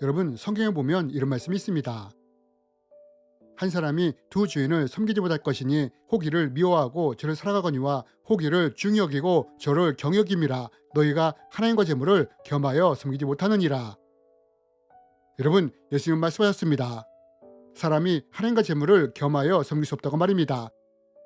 여러분, 성경에 보면 이런 말씀이 있습니다. 한 사람이 두 주인을 섬기지 못할 것이니 호기를 미워하고 저를 사랑하거니와 호기를 중히 여기고 저를 경히 여김이라. 너희가 하나님과 재물을 겸하여 섬기지 못하느니라. 여러분, 예수님은 말씀하셨습니다. 사람이 하나님과 재물을 겸하여 섬길 수 없다고 말입니다.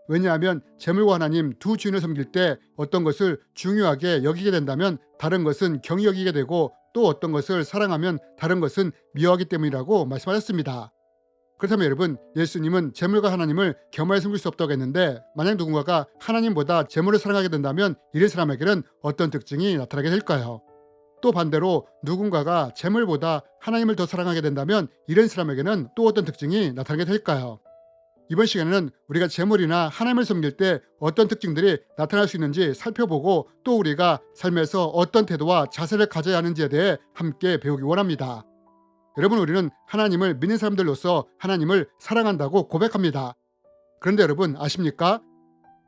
왜냐하면 재물과 하나님 두 주인을 섬길 때 어떤 것을 중요하게 여기게 된다면 다른 것은 경히 여기게 되고, 또 어떤 것을 사랑하면 다른 것은 미워하기 때문이라고 말씀하셨습니다. 그렇다면 여러분, 예수님은 재물과 하나님을 겸하여 섬길 수 없다고 했는데, 만약 누군가가 하나님보다 재물을 사랑하게 된다면 이런 사람에게는 어떤 특징이 나타나게 될까요? 또 반대로 누군가가 재물보다 하나님을 더 사랑하게 된다면 이런 사람에게는 또 어떤 특징이 나타나게 될까요? 이번 시간에는 우리가 재물이나 하나님을 섬길 때 어떤 특징들이 나타날 수 있는지 살펴보고, 또 우리가 삶에서 어떤 태도와 자세를 가져야 하는지에 대해 함께 배우기 원합니다. 여러분, 우리는 하나님을 믿는 사람들로서 하나님을 사랑한다고 고백합니다. 그런데 여러분, 아십니까?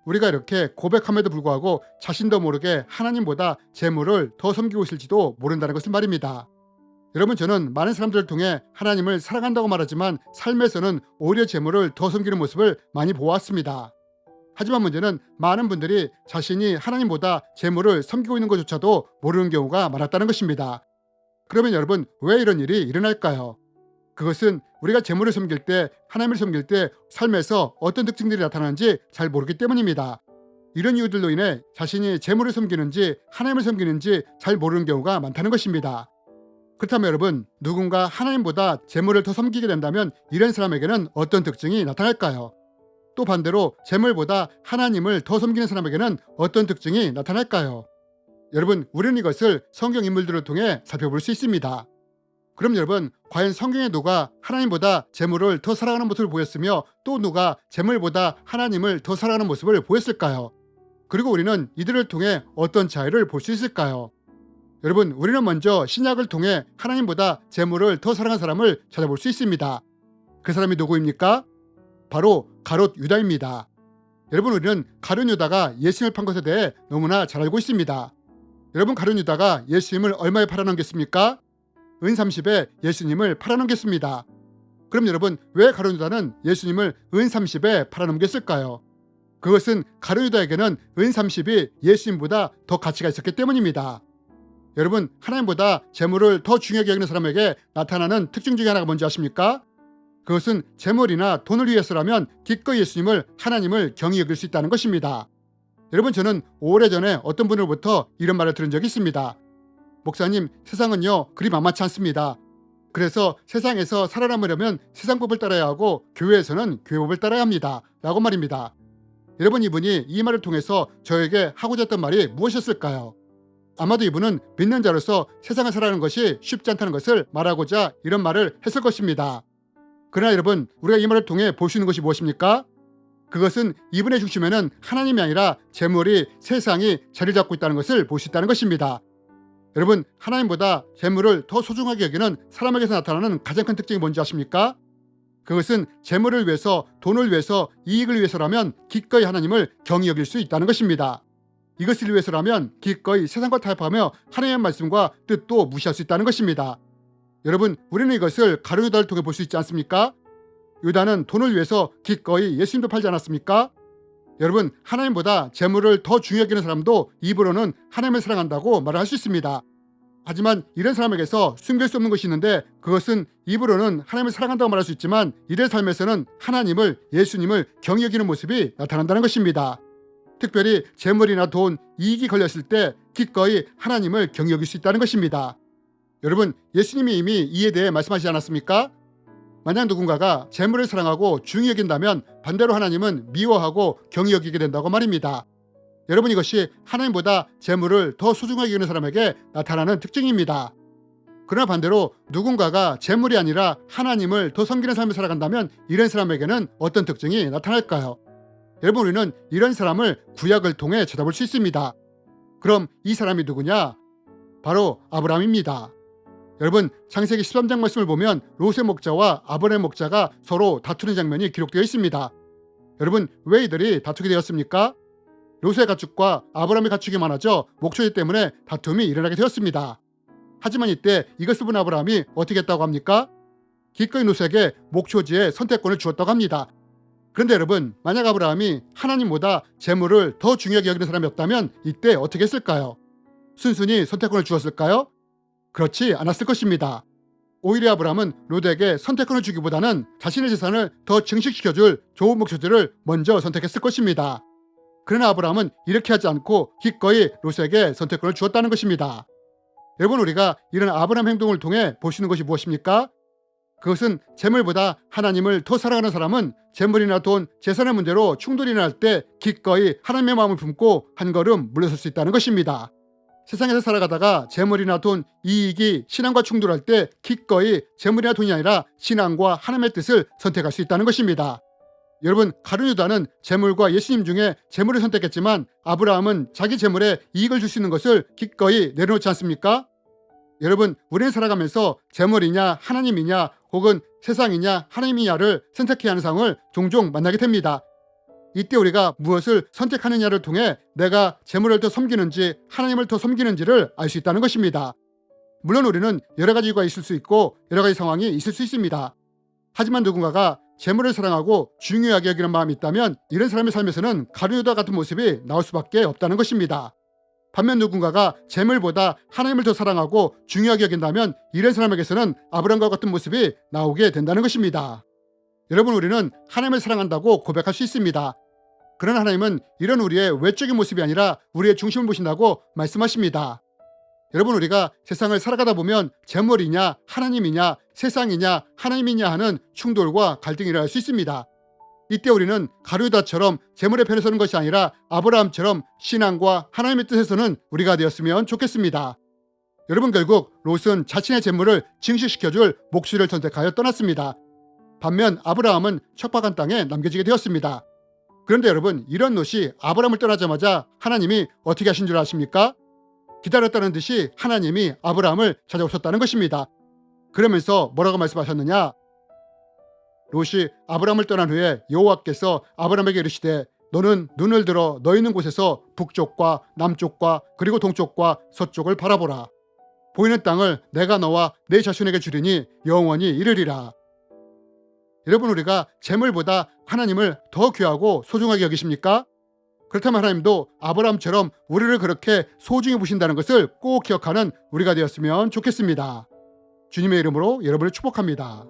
우리가 이렇게 고백함에도 불구하고 자신도 모르게 하나님보다 재물을 더 섬기고 있을지도 모른다는 것을 말입니다. 여러분, 저는 많은 사람들을 통해 하나님을 사랑한다고 말하지만 삶에서는 오히려 재물을 더 섬기는 모습을 많이 보았습니다. 하지만 문제는 많은 분들이 자신이 하나님보다 재물을 섬기고 있는 것조차도 모르는 경우가 많았다는 것입니다. 그러면 여러분, 왜 이런 일이 일어날까요? 그것은 우리가 재물을 섬길 때, 하나님을 섬길 때 삶에서 어떤 특징들이 나타나는지 잘 모르기 때문입니다. 이런 이유들로 인해 자신이 재물을 섬기는지 하나님을 섬기는지 잘 모르는 경우가 많다는 것입니다. 그렇다면 여러분, 누군가 하나님보다 재물을 더 섬기게 된다면 이런 사람에게는 어떤 특징이 나타날까요? 또 반대로 재물보다 하나님을 더 섬기는 사람에게는 어떤 특징이 나타날까요? 여러분, 우리는 이것을 성경 인물들을 통해 살펴볼 수 있습니다. 그럼 여러분, 과연 성경에 누가 하나님보다 재물을 더 사랑하는 모습을 보였으며, 또 누가 재물보다 하나님을 더 사랑하는 모습을 보였을까요? 그리고 우리는 이들을 통해 어떤 차이를 볼 수 있을까요? 여러분, 우리는 먼저 신약을 통해 하나님보다 재물을 더 사랑한 사람을 찾아볼 수 있습니다. 그 사람이 누구입니까? 바로 가룟 유다입니다. 여러분, 우리는 가룟 유다가 예수님을 판 것에 대해 너무나 잘 알고 있습니다. 여러분, 가룟 유다가 예수님을 얼마에 팔아넘겼습니까? 은 30에 예수님을 팔아넘겼습니다. 그럼 여러분, 왜 가룟 유다는 예수님을 은 30에 팔아넘겼을까요? 그것은 가룟 유다에게는 은 30이 예수님보다 더 가치가 있었기 때문입니다. 여러분, 하나님보다 재물을 더 중요하게 여기는 사람에게 나타나는 특징 중에 하나가 뭔지 아십니까? 그것은 재물이나 돈을 위해서라면 기꺼이 예수님을, 하나님을 경히 여길 수 있다는 것입니다. 여러분, 저는 오래전에 어떤 분으로부터 이런 말을 들은 적이 있습니다. 목사님, 세상은요 그리 만만치 않습니다. 그래서 세상에서 살아남으려면 세상법을 따라야 하고 교회에서는 교회법을 따라야 합니다. 라고 말입니다. 여러분, 이분이 이 말을 통해서 저에게 하고자 했던 말이 무엇이었을까요? 아마도 이분은 믿는 자로서 세상을 살아가는 것이 쉽지 않다는 것을 말하고자 이런 말을 했을 것입니다. 그러나 여러분, 우리가 이 말을 통해 볼 수 있는 것이 무엇입니까? 그것은 이분의 중심에는 하나님이 아니라 재물이, 세상이 자리를 잡고 있다는 것을 볼 수 있다는 것입니다. 여러분, 하나님보다 재물을 더 소중하게 여기는 사람에게서 나타나는 가장 큰 특징이 뭔지 아십니까? 그것은 재물을 위해서, 돈을 위해서, 이익을 위해서라면 기꺼이 하나님을 경히 여길 수 있다는 것입니다. 이것을 위해서라면 기꺼이 세상과 타협하며 하나님의 말씀과 뜻도 무시할 수 있다는 것입니다. 여러분, 우리는 이것을 가룟 유다를 통해 볼 수 있지 않습니까? 유다는 돈을 위해서 기꺼이 예수님도 팔지 않았습니까? 여러분, 하나님보다 재물을 더 중요하게 여기는 사람도 입으로는 하나님을 사랑한다고 말을 할 수 있습니다. 하지만 이런 사람에게서 숨길 수 없는 것이 있는데, 그것은 입으로는 하나님을 사랑한다고 말할 수 있지만 이들의 삶에서는 하나님을, 예수님을 경히 여기는 모습이 나타난다는 것입니다. 특별히 재물이나 돈, 이익이 걸렸을 때 기꺼이 하나님을 경히 여길 수 있다는 것입니다. 여러분, 예수님이 이미 이에 대해 말씀하시지 않았습니까? 만약 누군가가 재물을 사랑하고 중히 여긴다면 반대로 하나님은 미워하고 경히 여기게 된다고 말입니다. 여러분, 이것이 하나님보다 재물을 더 소중하게 여기는 사람에게 나타나는 특징입니다. 그러나 반대로 누군가가 재물이 아니라 하나님을 더 섬기는 삶을 살아간다면 이런 사람에게는 어떤 특징이 나타날까요? 여러분, 우리는 이런 사람을 구약을 통해 찾아볼 수 있습니다. 그럼 이 사람이 누구냐? 바로 아브라함입니다. 여러분, 창세기 13장 말씀을 보면 롯의 목자와 아브라함의 목자가 서로 다투는 장면이 기록되어 있습니다. 여러분, 왜 이들이 다투게 되었습니까? 롯의 가축과 아브라함의 가축이 많아져 목초지 때문에 다툼이 일어나게 되었습니다. 하지만 이때 이것을 본 아브라함이 어떻게 했다고 합니까? 기꺼이 롯에게 목초지의 선택권을 주었다고 합니다. 그런데 여러분, 만약 아브라함이 하나님보다 재물을 더 중요하게 여기는 사람이었다면 이때 어떻게 했을까요? 순순히 선택권을 주었을까요? 그렇지 않았을 것입니다. 오히려 아브라함은 롯에게 선택권을 주기보다는 자신의 재산을 더 증식시켜줄 좋은 목초지를 먼저 선택했을 것입니다. 그러나 아브라함은 이렇게 하지 않고 기꺼이 롯에게 선택권을 주었다는 것입니다. 여러분, 우리가 이런 아브라함 행동을 통해 볼 수 있는 것이 무엇입니까? 그것은 재물보다 하나님을 더 사랑하는 사람은 재물이나 돈, 재산의 문제로 충돌이 날 때 기꺼이 하나님의 마음을 품고 한 걸음 물러설 수 있다는 것입니다. 세상에서 살아가다가 재물이나 돈, 이익이 신앙과 충돌할 때 기꺼이 재물이나 돈이 아니라 신앙과 하나님의 뜻을 선택할 수 있다는 것입니다. 여러분, 가룟 유다는 재물과 예수님 중에 재물을 선택했지만 아브라함은 자기 재물에 이익을 줄 수 있는 것을 기꺼이 내려놓지 않습니까? 여러분, 우리는 살아가면서 재물이냐 하나님이냐 혹은 세상이냐 하나님이냐를 선택해야 하는 상황을 종종 만나게 됩니다. 이때 우리가 무엇을 선택하느냐를 통해 내가 재물을 더 섬기는지 하나님을 더 섬기는지를 알 수 있다는 것입니다. 물론 우리는 여러 가지 이유가 있을 수 있고 여러 가지 상황이 있을 수 있습니다. 하지만 누군가가 재물을 사랑하고 중요하게 여기는 마음이 있다면 이런 사람의 삶에서는 가룟 유다 같은 모습이 나올 수밖에 없다는 것입니다. 반면 누군가가 재물보다 하나님을 더 사랑하고 중요하게 여긴다면 이런 사람에게서는 아브라함과 같은 모습이 나오게 된다는 것입니다. 여러분, 우리는 하나님을 사랑한다고 고백할 수 있습니다. 그러나 하나님은 이런 우리의 외적인 모습이 아니라 우리의 중심을 보신다고 말씀하십니다. 여러분, 우리가 세상을 살아가다 보면 재물이냐 하나님이냐 세상이냐 하나님이냐 하는 충돌과 갈등이 일어날 수 있습니다. 이때 우리는 가룟 유다처럼 재물의 편에 서는 것이 아니라 아브라함처럼 신앙과 하나님의 뜻에 서는 우리가 되었으면 좋겠습니다. 여러분, 결국 롯은 자신의 재물을 증식시켜줄 목수를 선택하여 떠났습니다. 반면 아브라함은 척박한 땅에 남겨지게 되었습니다. 그런데 여러분, 이런 롯이 아브라함을 떠나자마자 하나님이 어떻게 하신 줄 아십니까? 기다렸다는 듯이 하나님이 아브라함을 찾아오셨다는 것입니다. 그러면서 뭐라고 말씀하셨느냐? 롯이 아브라함을 떠난 후에 여호와께서 아브라함에게 이르시되 너는 눈을 들어 너 있는 곳에서 북쪽과 남쪽과 그리고 동쪽과 서쪽을 바라보라. 보이는 땅을 내가 너와 내 자손에게 주리니 영원히 이르리라. 여러분, 우리가 재물보다 하나님을 더 귀하고 소중하게 여기십니까? 그렇다면 하나님도 아브라함처럼 우리를 그렇게 소중히 보신다는 것을 꼭 기억하는 우리가 되었으면 좋겠습니다. 주님의 이름으로 여러분을 축복합니다.